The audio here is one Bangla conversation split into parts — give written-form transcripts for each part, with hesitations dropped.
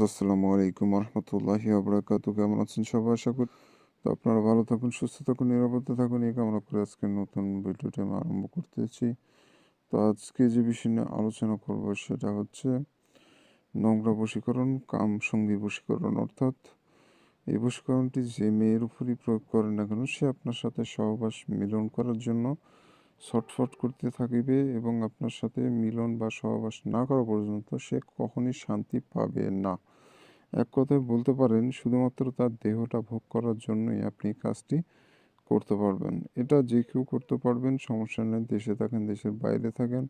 আসসালামু আলাইকুম রহমতুল্লাহি ওয়া কেমন আছেন সবাই? আশা করি তো আপনারা ভালো থাকুন, সুস্থ থাকুন, নিরাপদে থাকুন এই কামনা করে আজকে নতুন ভিডিওটি আমি আরম্ভ করতেছি। তো আজকে যে বিষয় নিয়ে আলোচনা করব সেটা হচ্ছে নোংরা বশীকরণ কাম সঙ্গী বশীকরণ, অর্থাৎ এই বশীকরণটি যে মেয়ের উপরই প্রয়োগ করেন না কেন সে আপনার সাথে সহবাস মিলন করার জন্য ছটফট করতে থাকিবে এবং আপনার সাথে মিলন বা সহবাস না করা পর্যন্ত সে কখনই শান্তি পাবে না। এক কথায় বলতে পারেন শুধুমাত্র তার দেহটা ভোগ করার জন্যই আপনি কাজটি করতে পারবেন। এটা যে কেউ করতে পারবেন, সমস্যা নেই। দেশে থাকেন, দেশের বাইরে থাকেন,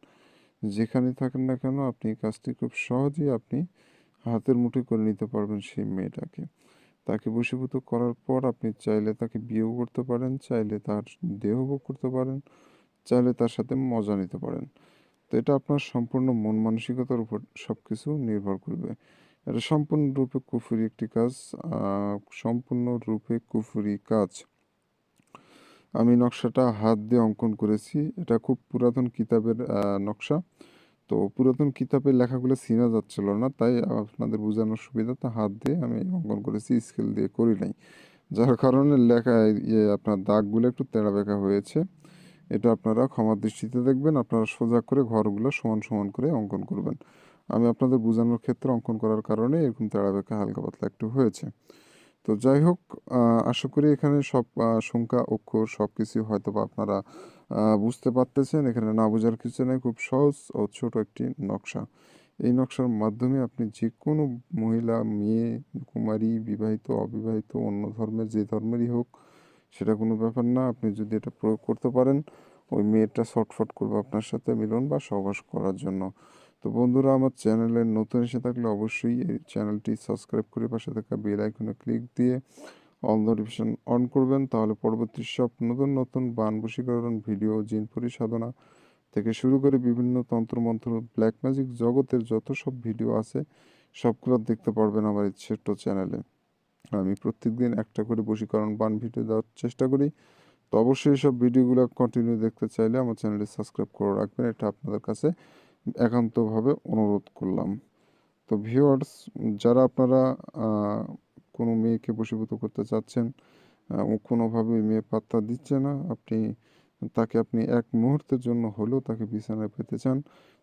যেখানে থাকেন না কেন আপনি এই কাজটি খুব সহজেই আপনি হাতের মুঠোয় করে নিতে পারবেন সেই মেয়েটাকে। তাকে বশীভূত করার পর আপনি চাইলে তাকে বিয়েও করতে পারেন, চাইলে তার দেহ ভোগ করতে পারেন, চাইলে তার সাথে মজা নিতে পারেন। তো এটা আপনার সম্পূর্ণ মন মানসিকতার উপর সবকিছু নির্ভর করবে। এটা সম্পূর্ণরূপে কুফরি একটি কাজ, সম্পূর্ণরূপে কুফরি কাজ। আমি নকশাটা হাত দিয়ে অঙ্কন করেছি। এটা খুব পুরাতন কিতাবের নকশা। তো পুরাতন কিতাবের লেখাগুলো চেনা যাচ্ছিল না, তাই আপনাদের বোঝানোর সুবিধাতে হাত দিয়ে আমি অঙ্কন করেছি, স্কেল দিয়ে করি নাই। যার কারণে লেখা আপনার দাগগুলো একটু তেড়া বেঁকা হয়েছে। এটা আপনারা ক্ষমার দৃষ্টিতে দেখবেন। আপনারা সোজা করে ঘরগুলো সমান সমান করে অঙ্কন করবেন। আমি আপনাদের বোঝানোর ক্ষেত্রে অঙ্কন করার কারণে এরকম তেড়া বেঁকা হালকা পাতলা একটু হয়েছে। তো যাই হোক, আশা করি এখানে সব সংখ্যা অক্ষর সব কিছুই হয়তো বা আপনারা বুঝতে পারতেছেন। এখানে না বোঝার কিছু নেই, খুব সহজ ও ছোট একটি নকশা। এই নকশার মাধ্যমে আপনি যে কোনো মহিলা, মেয়ে, কুমারী, বিবাহিত, অবিবাহিত, অন্য ধর্মের যে ধর্মেরই হোক সেটা কোনো ব্যাপার না। আপনি যদি এটা প্রয়োগ করতে পারেন, ওই মেয়েটা ছটফট করবে আপনার সাথে মিলন বা সহবাস করার জন্য। তো বন্ধুরা, আমার চ্যানেলে নতুন এসে থাকলে অবশ্যই এই চ্যানেলটি সাবস্ক্রাইব করে পাশে থাকা বেল আইকনে ক্লিক দিয়ে অল নোটিফিকেশন অন করবেন। তাহলে পরবর্তী সব নতুন নতুন বান বশীকরণ ভিডিও, জিন পরিসাধনা থেকে শুরু করে বিভিন্ন তন্ত্রমন্ত্র, ব্ল্যাক ম্যাজিক জগতের যত সব ভিডিও আছে সবগুলো দেখতে পারবেন আমার এই ছোট্ট চ্যানেলে। আমি প্রত্যেকদিন একটা করে বশীকরণ বান ভিডিও দেওয়ার চেষ্টা করি। তো অবশ্যই সব ভিডিওগুলো কন্টিনিউ দেখতে চাইলে আমার চ্যানেলটি সাবস্ক্রাইব করে রাখবেন, এটা আপনাদের কাছে একান্তভাবে অনুরোধ করলাম। তো ভিউয়ার্স, যারা আপনারা আহ, কোনো মেয়েকে বশীভূত করতে চাচ্ছেন, ও কোনোভাবেই মেয়ে পাত্তা দিচ্ছে না, আপনি এক মুহূর্তের জন্য হলেও তাকে বিছানায় পেতে চান,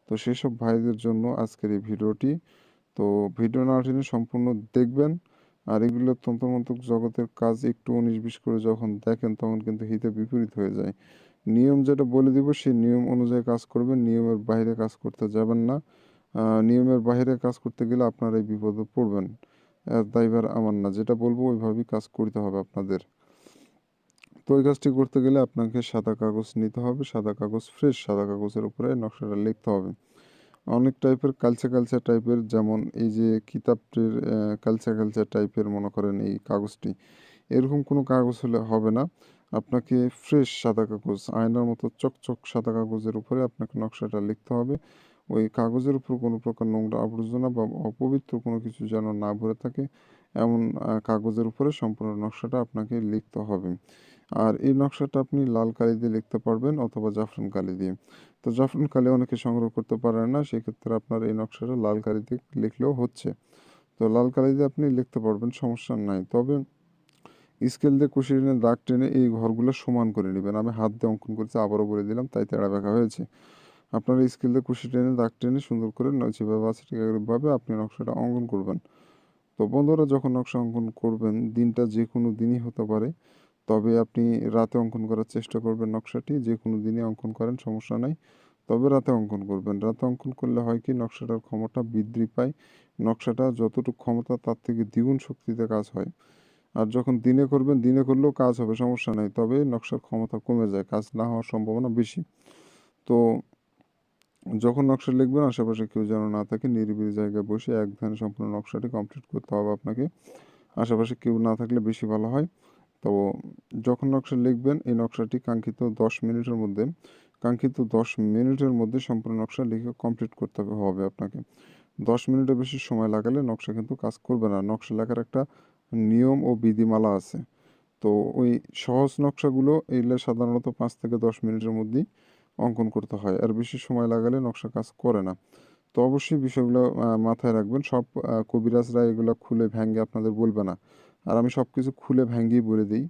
তো সেসব ভাইদের জন্য আজকের এই ভিডিওটি। তো ভিডিও না টেনে সম্পূর্ণ দেখবেন। আর এগুলো তন্ত্রমন্ত্র জগতের কাজ একটু 19-20 করে যখন দেখেন তখন কিন্তু হিতে বিপরীত হয়ে যায়। নিয়ম যেটা বলে দিব সেই নিয়ম অনুযায়ী কাজ করবেন, নিয়মের বাইরে কাজ করতে যাবেন না। নিয়মের বাইরে কাজ করতে গেলে আপনারা এই বিপদে পড়বেন। দায়ভার আমার না, যেটা বলবো ওইভাবেই কাজ করতে হবে আপনাদের। তো ওই কাজটি করতে গেলে আপনাকে সাদা কাগজ নিতে হবে, সাদা কাগজ, ফ্রেশ সাদা কাগজের উপরে নকশাটা লিখতে হবে। অনেক টাইপের কালচে কালচে টাইপের, যেমন এই যে কিতাবটির কালচে কালচে টাইপের মনে করেন এই কাগজটি, এরকম কোনো কাগজ হলে হবে না। আপনাকে ফ্রেশ সাদা কাগজ, আয়নার মতো চকচক সাদা কাগজের উপরে আপনাকে নকশাটা লিখতে হবে। ওই কাগজের উপর কোনো প্রকার নোংরা আবর্জনা বা অপবিত্র কোনো কিছু যেন না ভরে থাকে, এমন কাগজের উপরে সম্পূর্ণ নকশাটা আপনাকে লিখতে হবে। আর এই নকশাটা আপনি লাল কালি দিয়ে লিখতে পারবেন অথবা জাফরান কালি দিয়ে। তো জাফরান কালি অনেকে সংগ্রহ করতে পারেন না, সেক্ষেত্রে আপনার এই নকশাটা লাল কালি দিয়ে লিখলেও হচ্ছে। তো লাল কালি দিয়ে আপনি লিখতে পারবেন, সমস্যা নাই। তবে স্কেল দিয়ে কুশি টেনে দাগ টেনে এই ঘরগুলো সমান করে নেবেন। আমি হাত দিয়ে অঙ্কন করেছি, আবারও বলে দিলাম, তাই তেড়া বেঁকা হয়েছে। আপনারা স্কেল দিয়ে কুশি টেনে দাগ টেনে সুন্দর করে যেভাবে আছে ঠিক একভাবে আপনি নকশাটা অঙ্কন করবেন। তো বন্ধুরা, যখন নকশা অঙ্কন করবেন, দিনটা যে কোনো দিনই হতে পারে, তবে আপনি রাতে অঙ্কন করার চেষ্টা করবেন। নকশাটি যে কোনো দিনই অঙ্কন করেন, সমস্যা নাই, তবে রাতে অঙ্কন করবেন। রাতে অঙ্কন করলে হয় কি, নকশাটার ক্ষমতা বৃদ্ধি পায়। নকশাটা যতটুকু ক্ষমতা তার থেকে দ্বিগুণ শক্তিতে কাজ হয়। আর যখন দিনে করবেন, দিনে করলেও কাজ হবে, সমস্যা নাই, তবে নকশার ক্ষমতা কমে যায়, কাজ না হওয়ার সম্ভাবনা বেশি। তো যখন নকশা লিখবেন আশেপাশে কেউ যেন না থাকে, নিরিবিলি জায়গায় বসে এক ধ্যানে সম্পূর্ণ নকশাটি কমপ্লিট করতে হবে আপনাকে। আশেপাশে কেউ না থাকলে বেশি ভালো হয়। তো যখন নকশা লিখবেন, এই নকশাটি কাঙ্ক্ষিত 10 মিনিটের মধ্যে সম্পূর্ণ নকশা লিখে কমপ্লিট করতে হবে আপনাকে। 10 মিনিটের বেশি সময় লাগালে নকশা কিন্তু কাজ করবে না। নকশা লেখার একটা নিয়ম ও বিধিমালা আছে। তো ওই সহজ নকশাগুলো এগুলো সাধারণত 5 থেকে 10 মিনিটের মধ্যেই অঙ্কন করতে হয়, আর বেশি সময় লাগালে নকশা কাজ করে না। তো অবশ্যই বিষয়গুলো মাথায় রাখবেন। সব কবিরাজরা এগুলো খুলে ভেঙে আপনাদের বলবে না। আর আমি সব কিছু খুলে ভেঙেই বলে দিই,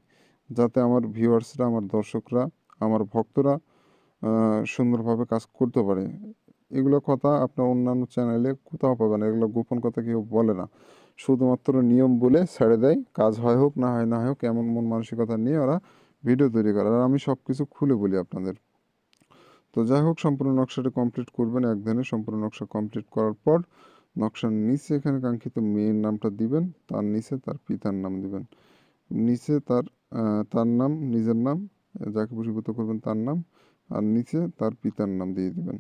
যাতে আমার ভিউয়ার্সরা, আমার দর্শকরা, আমার ভক্তরা সুন্দরভাবে কাজ করতে পারে। এগুলো কথা আপনার অন্যান্য চ্যানেলে কোথাও পাবেন না। এগুলো গোপন কথা কেউ বলে না। শুধুমাত্র নিয়ম বলে ছেড়ে দেয়। কাজ হয় হোক না হয় না হোক, এমন মন মানসিকতা নিয়ে ওরা ভিডিও তৈরি করে। আর আমি সব কিছু খুলে বলি আপনাদের। তো যাই হোক, সম্পূর্ণ নকশাটা কমপ্লিট করবেন একদিনে। সম্পূর্ণ নকশা কমপ্লিট করার পর নকশার নিচে এখানে কাঙ্ক্ষিত মেয়ের নামটা দিবেন, তার নিচে তার পিতার নাম দিবেন, নিচে তার নাম, নিজের নাম, যাকে বশীভূত করবেন তার নাম, আর নিচে তার পিতার নাম দিয়ে দিবেন।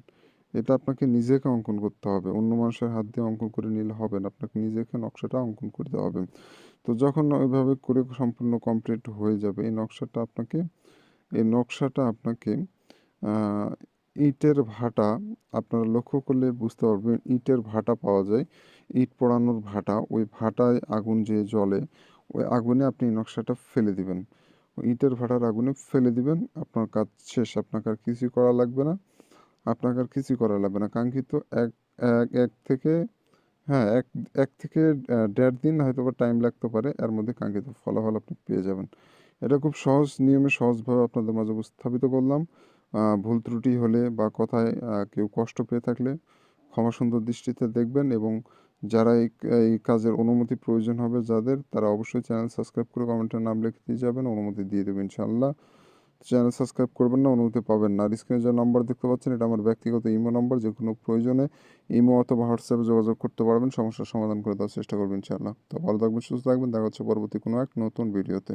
এটা আপনাকে নিজেকে অঙ্কন করতে হবে, অন্য মানুষের হাত দিয়ে অঙ্কন করে নিলে হবে না, আপনাকে নিজেকে নকশাটা অঙ্কন করতে হবে। তো যখন ওইভাবে করে সম্পূর্ণ কমপ্লিট হয়ে যাবে, এই নকশাটা আপনাকে আহ, ইটের ভাটা, আপনারা লক্ষ্য করলে বুঝতে পারবেন, ইটের ভাটা পাওয়া যায়, ইট পোড়ানোর ভাটা, ওই ভাটায় আগুন যে জ্বলে, ওই আগুনে আপনি এই নকশাটা ফেলে দিবেন। ওই ইটের ভাটার আগুনে ফেলে দিবেন, আপনার কাজ শেষ। আপনাকে আর কিছুই করা লাগবে না। আপনাকে আর কিছুই করা লাগবে না। কাঙ্ক্ষিত এক এক এক থেকে হ্যাঁ এক এক থেকে 1.5 দিন হয়তো বা টাইম লাগতে পারে, এর মধ্যে কাঙ্ক্ষিত ফলাফল আপনি পেয়ে যাবেন। এটা খুব সহজ নিয়মে সহজভাবে আপনাদের মাঝে উপস্থাপিত করলাম। ভুল ত্রুটি হলে বা কথায় কেউ কষ্ট পেয়ে থাকলে ক্ষমা সুন্দর দৃষ্টিতে দেখবেন, এবং যারা এই কাজের অনুমতি প্রয়োজন হবে যাদের, তারা অবশ্যই চ্যানেল সাবস্ক্রাইব করে কমেন্টে নাম লিখে দিয়ে যাবেন, অনুমতি দিয়ে দেবেন ইনশাআল্লাহ। চ্যানেল সাবস্ক্রাইব করবেন না, অনুমতি পাবেন না। আর স্ক্রিনে যে নাম্বার দেখতে পাচ্ছেন, এটা আমার ব্যক্তিগত ইমো নাম্বার। যে কোনো প্রয়োজনে ইমো অথবা হোয়াটসঅ্যাপে যোগাযোগ করতে পারবেন, সমস্যার সমাধান করে দেওয়ার চেষ্টা করবেন ইনশাআল্লাহ। তো ভালো থাকবেন, সুস্থ থাকবেন, দেখা হচ্ছে পরবর্তী কোনো এক নতুন ভিডিওতে।